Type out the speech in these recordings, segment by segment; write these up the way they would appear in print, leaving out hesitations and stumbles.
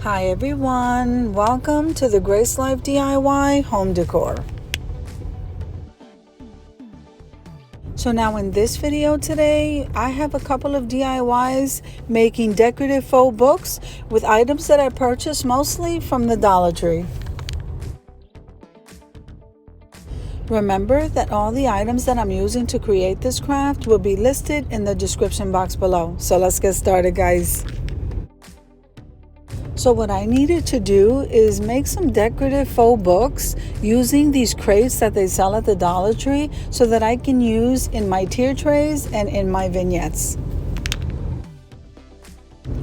Hi everyone, welcome to the Grace Life DIY home decor. So now in this video today, I have a couple of DIYs making decorative faux books with items that I purchased mostly from the Dollar Tree. Remember that all the items that I'm using to create this craft will be listed in the description box below. So let's get started, guys. So what I needed to do is make some decorative faux books using these crates that they sell at the Dollar Tree so that I can use in my tier trays and in my vignettes.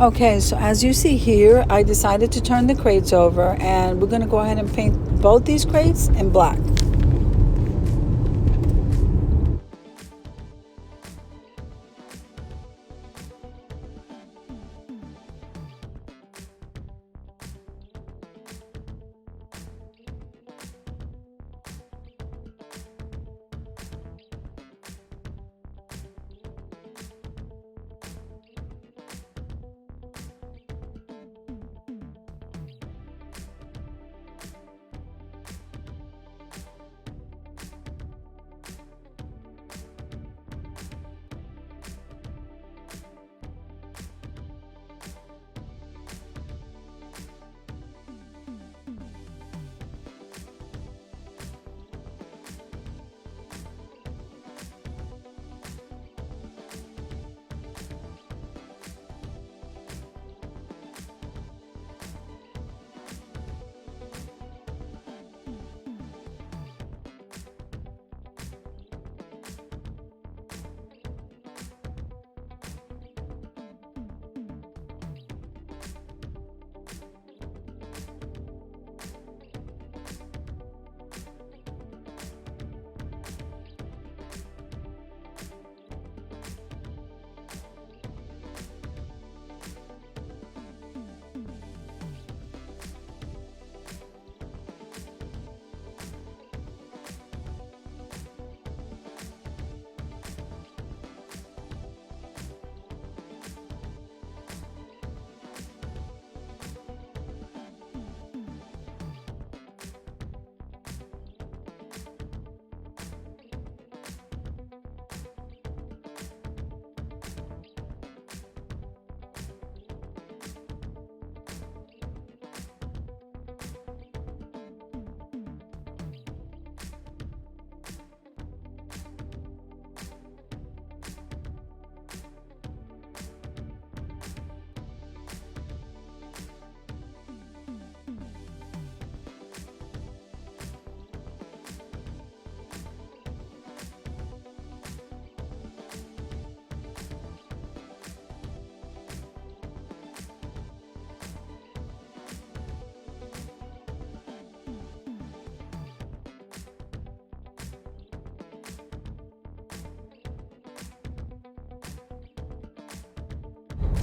Okay, so as you see here, I decided to turn the crates over and we're going to go ahead and paint both these crates in black.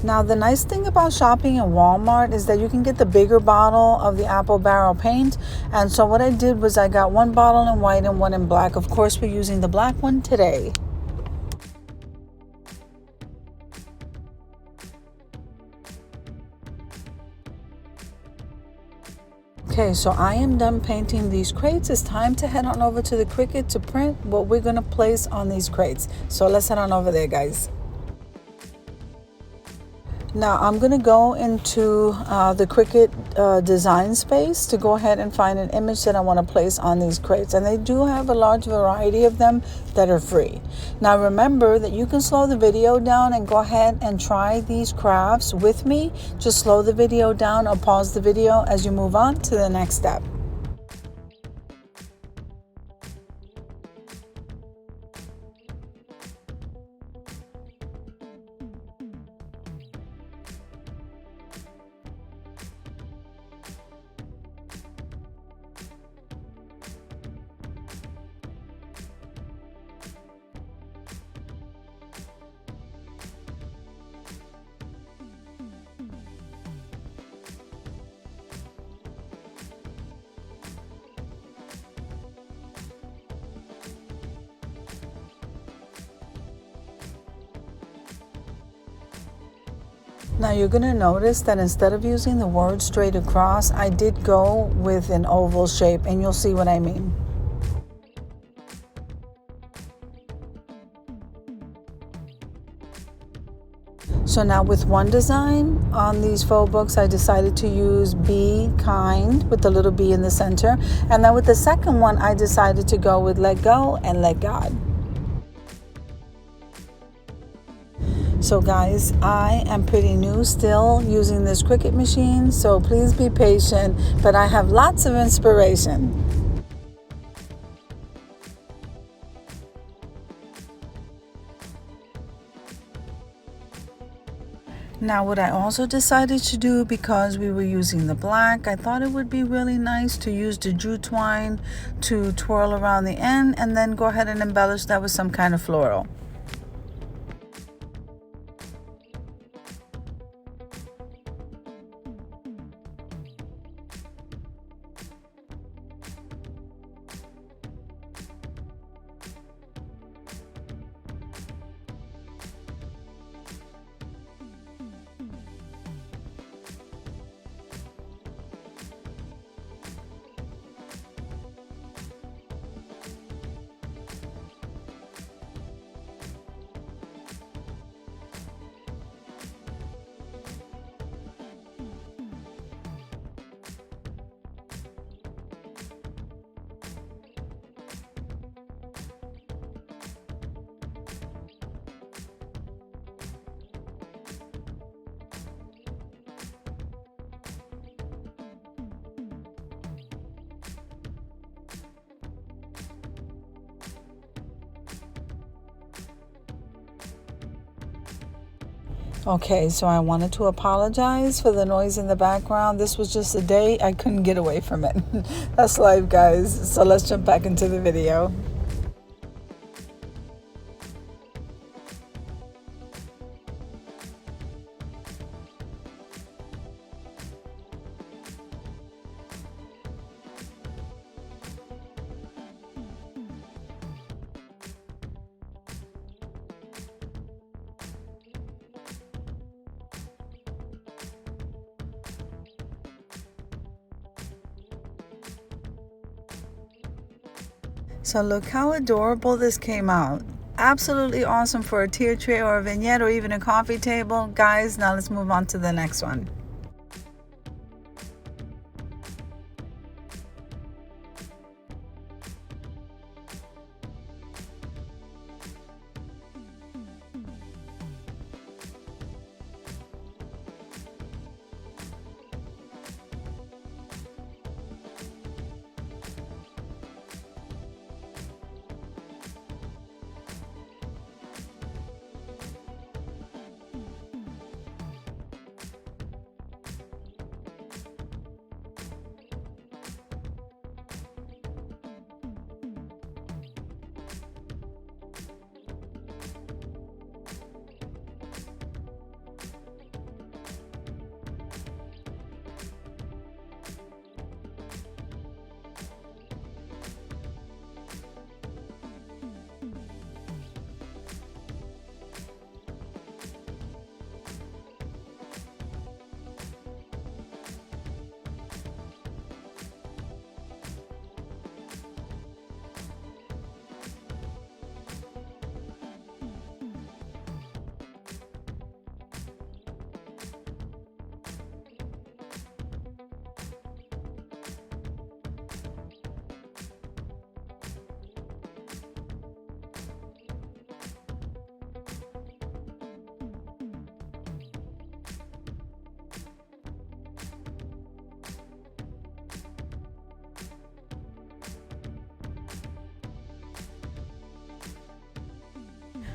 Now the nice thing about shopping in Walmart is that you can get the bigger bottle of the apple barrel paint, and so what I did was I got one bottle in white and one in black. Of course, we're using the black one today. Okay, so I am done painting these crates. It's time to head on over to the Cricut to print what we're going to place on these crates. So let's head on over there, guys. Now I'm going to go into the Cricut design space to go ahead and find an image that I want to place on these crates. And they do have a large variety of them that are free. Now remember that you can slow the video down and go ahead and try these crafts with me. Just slow the video down or pause the video as you move on to the next step. Now you're going to notice that instead of using the word straight across, I did go with an oval shape, and you'll see what I mean. So now with one design on these faux books, I decided to use Be Kind with the little B in the center. And then with the second one, I decided to go with Let Go and Let God. So guys, I am pretty new still using this Cricut machine, so please be patient, but I have lots of inspiration. Now what I also decided to do, because we were using the black, I thought it would be really nice to use the jute twine to twirl around the end and then go ahead and embellish that with some kind of floral. Okay, so I wanted to apologize for the noise in the background. This was just a day I couldn't get away from it. That's life, guys. So let's jump back into the video. So look how adorable this came out. Absolutely awesome for a tier tray or a vignette or even a coffee table. Guys, now let's move on to the next one.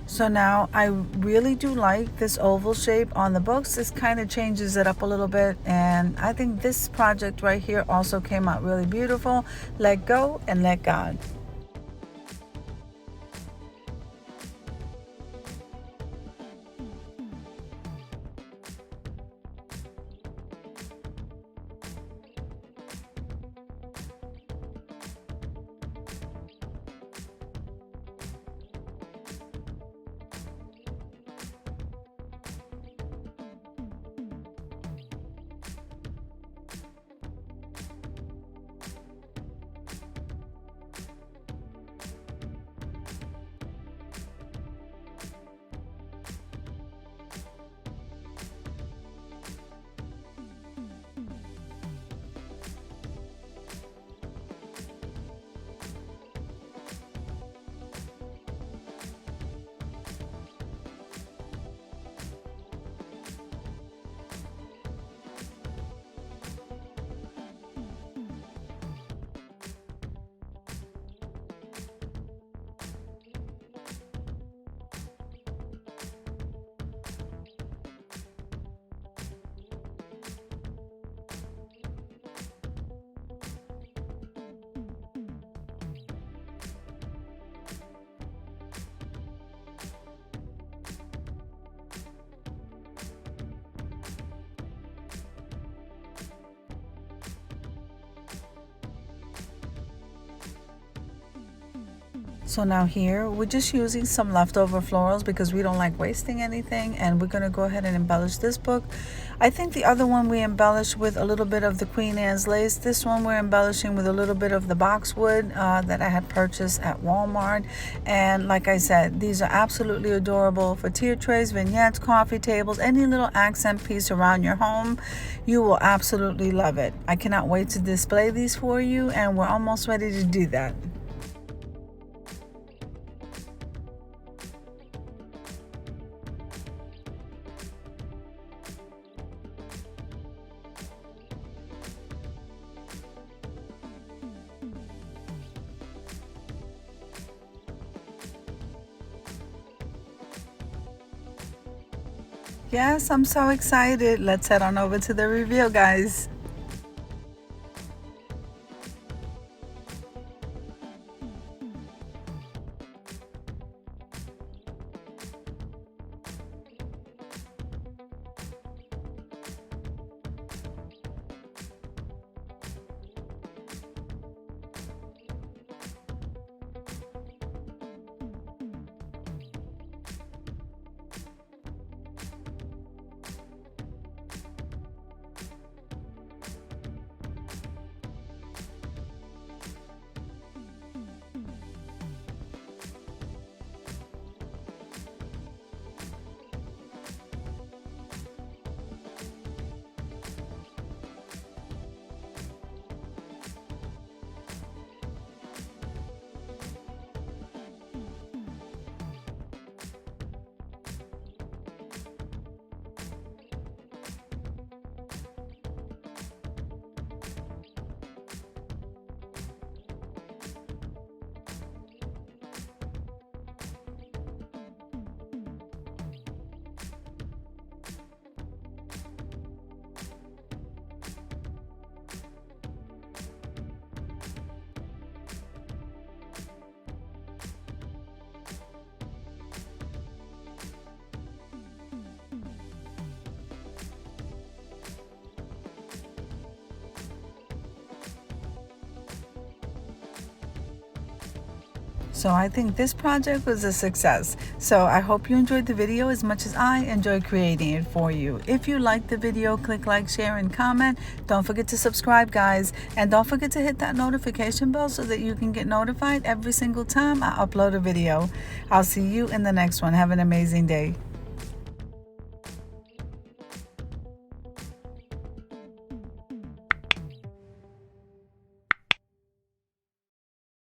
So now I really do like this oval shape on the books. This kind of changes it up a little bit, and I think this project right here also came out really beautiful. Let go and let God. So now here, we're just using some leftover florals because we don't like wasting anything, and we're going to go ahead and embellish this book. I think the other one we embellished with a little bit of the Queen Anne's lace. This one we're embellishing with a little bit of the boxwood that I had purchased at Walmart. And like I said, these are absolutely adorable for tier trays, vignettes, coffee tables, any little accent piece around your home. You will absolutely love it. I cannot wait to display these for you, and we're almost ready to do that. Yes, I'm so excited. Let's head on over to the reveal, guys. So I think this project was a success. So I hope you enjoyed the video as much as I enjoyed creating it for you. If you liked the video, click like, share, and comment. Don't forget to subscribe, guys. And don't forget to hit that notification bell so that you can get notified every single time I upload a video. I'll see you in the next one. Have an amazing day.